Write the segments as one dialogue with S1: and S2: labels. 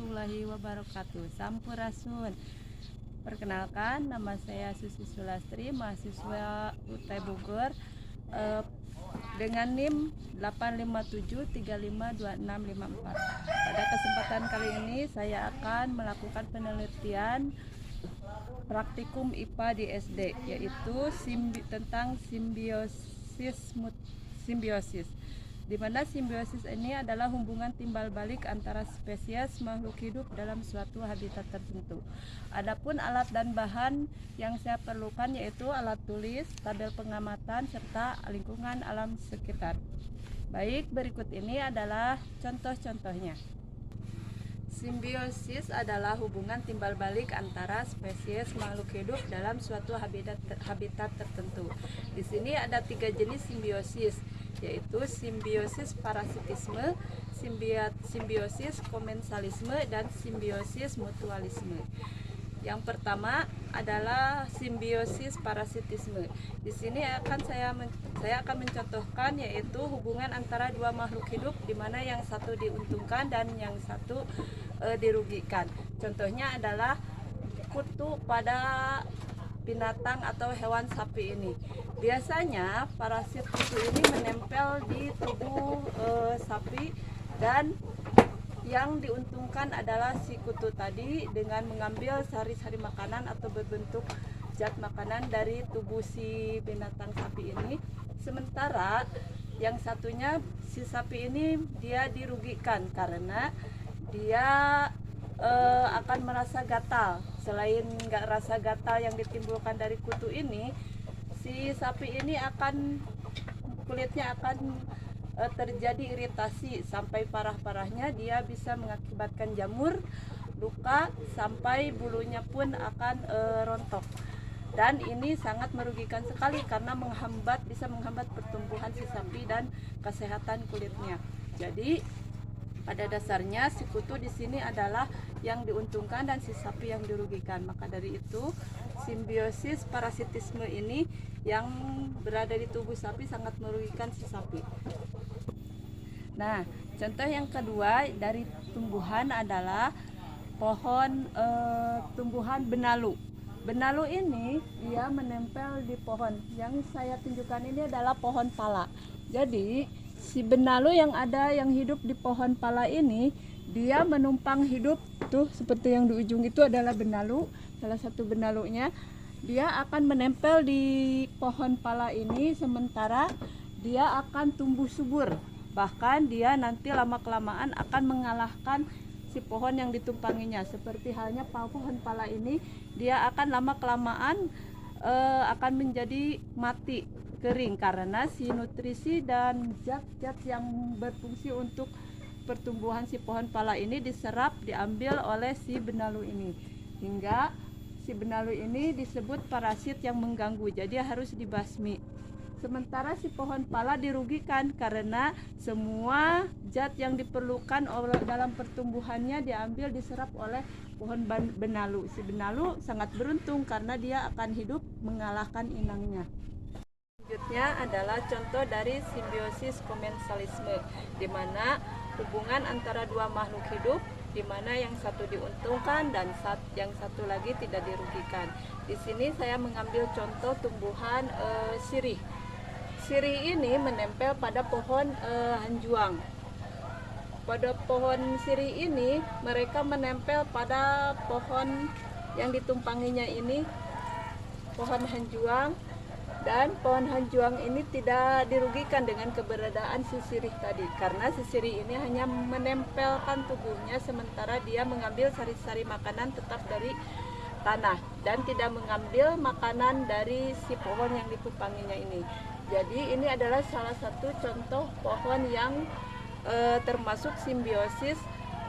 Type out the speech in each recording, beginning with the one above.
S1: warahmatullahi wabarakatuh. Sampurasun. Perkenalkan, nama saya Susi Sulastri, mahasiswa UTI Bogor, dengan NIM 857352654. Pada kesempatan kali ini saya akan melakukan penelitian praktikum IPA di SD, yaitu tentang simbiosis, di mana simbiosis ini adalah hubungan timbal balik antara spesies makhluk hidup dalam suatu habitat tertentu. Adapun alat dan bahan yang saya perlukan yaitu alat tulis, tabel pengamatan, serta lingkungan alam sekitar. Baik, berikut ini adalah contoh-contohnya. Simbiosis adalah hubungan timbal balik antara spesies makhluk hidup dalam suatu habitat tertentu. Di sini ada 3 jenis simbiosis, yaitu simbiosis parasitisme, simbiosis komensalisme, dan simbiosis mutualisme. Yang pertama adalah simbiosis parasitisme. Di sini saya akan mencontohkan yaitu hubungan antara dua makhluk hidup di mana yang satu diuntungkan dan yang satu dirugikan. Contohnya adalah kutu pada binatang atau hewan sapi ini. Biasanya parasit kutu ini menempel di tubuh sapi, dan yang diuntungkan adalah si kutu tadi dengan mengambil sari-sari makanan atau berbentuk zat makanan dari tubuh si binatang sapi ini. Sementara yang satunya, si sapi ini dia dirugikan karena dia akan merasa gatal. Selain nggak rasa gatal yang ditimbulkan dari kutu ini, si sapi ini kulitnya akan terjadi iritasi sampai parah-parahnya. Dia bisa mengakibatkan jamur, luka, sampai bulunya pun akan rontok. Dan ini sangat merugikan sekali karena bisa menghambat pertumbuhan si sapi dan kesehatan kulitnya. Jadi pada dasarnya si kutu di sini adalah yang diuntungkan dan si sapi yang dirugikan. Maka dari itu simbiosis parasitisme ini yang berada di tubuh sapi sangat merugikan si sapi. Nah, contoh yang kedua dari tumbuhan adalah tumbuhan benalu. Benalu ini dia menempel di pohon. Yang saya tunjukkan ini adalah pohon pala. Jadi si benalu yang hidup di pohon pala ini, dia menumpang hidup tuh, seperti yang di ujung itu adalah benalu, salah satu benalunya. Dia akan menempel di pohon pala ini, sementara dia akan tumbuh subur. Bahkan dia nanti lama-kelamaan akan mengalahkan si pohon yang ditumpanginya. Seperti halnya pohon pala ini, dia akan lama-kelamaan akan menjadi mati, kering, karena si nutrisi dan zat-zat yang berfungsi untuk pertumbuhan si pohon pala ini diambil oleh si benalu ini, hingga si benalu ini disebut parasit yang mengganggu, jadi harus dibasmi. Sementara si pohon pala dirugikan karena semua zat yang diperlukan dalam pertumbuhannya diserap oleh pohon benalu. Si benalu sangat beruntung karena dia akan hidup mengalahkan inangnya. Selanjutnya adalah contoh dari simbiosis komensalisme, di mana hubungan antara dua makhluk hidup, di mana yang satu diuntungkan dan yang satu lagi tidak dirugikan. Di sini saya mengambil contoh tumbuhan sirih. Sirih ini menempel pada pohon hanjuang. Pada pohon sirih ini mereka menempel pada pohon yang ditumpanginya ini, pohon hanjuang. Dan pohon hanjuang ini tidak dirugikan dengan keberadaan si sirih tadi, karena si sirih ini hanya menempelkan tubuhnya, sementara dia mengambil sari-sari makanan tetap dari tanah dan tidak mengambil makanan dari si pohon yang ditumpanginya ini. Jadi ini adalah salah satu contoh pohon yang termasuk simbiosis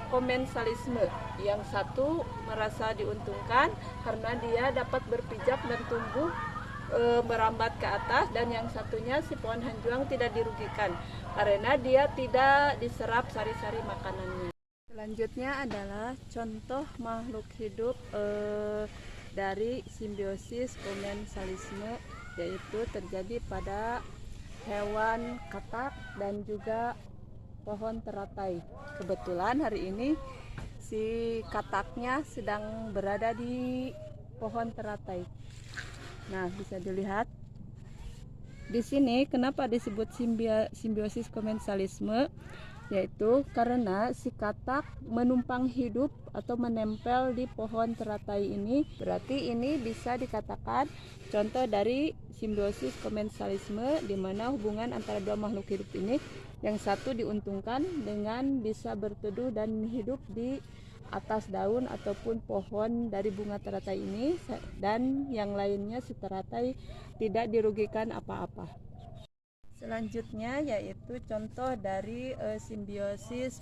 S1: komensalisme. Yang satu merasa diuntungkan karena dia dapat berpijak dan tumbuh merambat ke atas, dan yang satunya si pohon hanjuang tidak dirugikan karena dia tidak diserap sari-sari makanannya. Selanjutnya adalah contoh makhluk hidup dari simbiosis komensalisme, yaitu terjadi pada hewan katak dan juga pohon teratai. Kebetulan hari ini si kataknya sedang berada di pohon teratai. Nah, bisa dilihat di sini kenapa disebut simbiosis komensalisme, yaitu karena si katak menumpang hidup atau menempel di pohon teratai ini. Berarti ini bisa dikatakan contoh dari simbiosis komensalisme, di mana hubungan antara dua makhluk hidup ini, yang satu diuntungkan dengan bisa berteduh dan hidup di atas daun ataupun pohon dari bunga teratai ini, dan yang lainnya si teratai tidak dirugikan apa-apa. Selanjutnya yaitu contoh dari simbiosis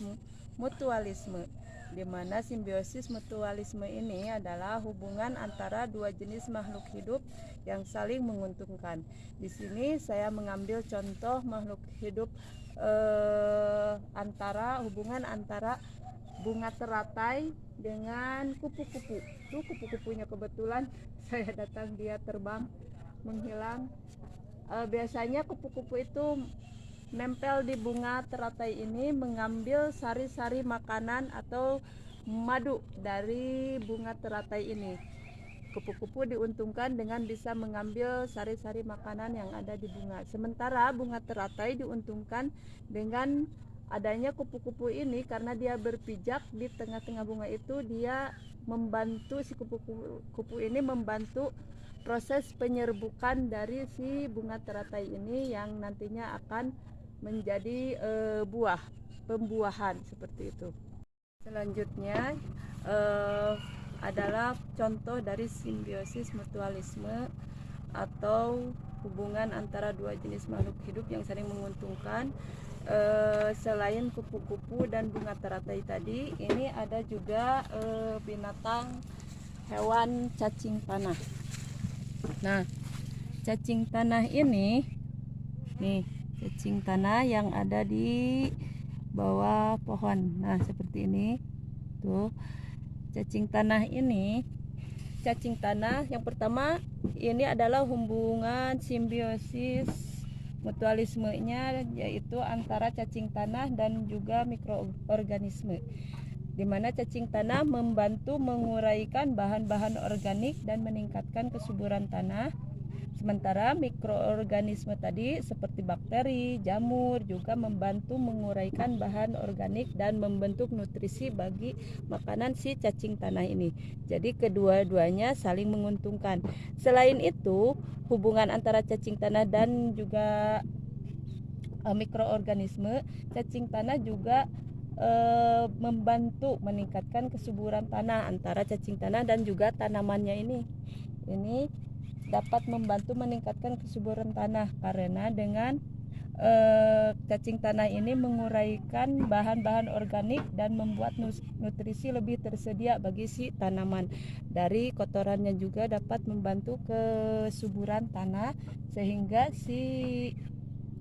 S1: mutualisme, di mana simbiosis mutualisme ini adalah hubungan antara dua jenis makhluk hidup yang saling menguntungkan. Di sini saya mengambil contoh makhluk hidup hubungan antara bunga teratai dengan kupu-kupu. Tuh kupu-kupunya kebetulan saya datang, dia terbang menghilang. Biasanya kupu-kupu itu nempel di bunga teratai ini, mengambil sari-sari makanan atau madu dari bunga teratai ini. Kupu-kupu diuntungkan dengan bisa mengambil sari-sari makanan yang ada di bunga. Sementara bunga teratai diuntungkan dengan adanya kupu-kupu ini, karena dia berpijak di tengah-tengah bunga itu, dia membantu si kupu-kupu ini membantu proses penyerbukan dari si bunga teratai ini yang nantinya akan menjadi pembuahan seperti itu. Selanjutnya adalah contoh dari simbiosis mutualisme atau hubungan antara dua jenis makhluk hidup yang saling menguntungkan. Selain kupu-kupu dan bunga teratai tadi, ini ada juga binatang hewan cacing tanah. Nah, cacing tanah ini nih, cacing tanah yang ada di bawah pohon. Nah, seperti ini tuh. Cacing tanah yang pertama ini adalah hubungan simbiosis mutualismenya, yaitu antara cacing tanah dan juga mikroorganisme, di mana cacing tanah membantu menguraikan bahan-bahan organik dan meningkatkan kesuburan tanah. Sementara mikroorganisme tadi seperti bakteri, jamur juga membantu menguraikan bahan organik dan membentuk nutrisi bagi makanan si cacing tanah ini. Jadi kedua-duanya saling menguntungkan. Selain itu, hubungan antara cacing tanah dan juga mikroorganisme, cacing tanah juga membantu meningkatkan kesuburan tanah antara cacing tanah dan juga tanamannya ini dapat membantu meningkatkan kesuburan tanah, karena dengan cacing tanah ini menguraikan bahan-bahan organik dan membuat nutrisi lebih tersedia bagi si tanaman. Dari kotorannya juga dapat membantu kesuburan tanah, sehingga si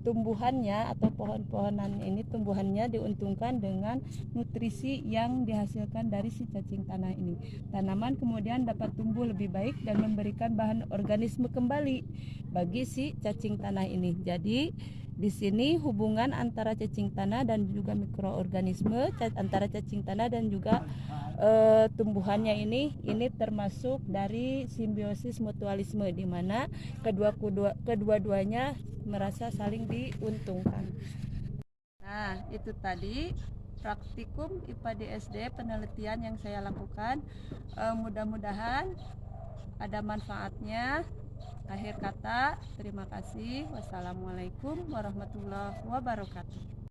S1: tumbuhannya atau pohon-pohonan ini tumbuhannya diuntungkan dengan nutrisi yang dihasilkan dari si cacing tanah ini. Tanaman kemudian dapat tumbuh lebih baik dan memberikan bahan organisme kembali bagi si cacing tanah ini. Jadi di sini hubungan antara cacing tanah dan juga mikroorganisme, antara cacing tanah dan juga tumbuhannya ini termasuk dari simbiosis mutualisme, di mana kedua-duanya merasa saling diuntungkan. Nah, itu tadi praktikum IPA di SD penelitian yang saya lakukan. Mudah-mudahan ada manfaatnya. Akhir kata, terima kasih. Wassalamualaikum warahmatullahi wabarakatuh.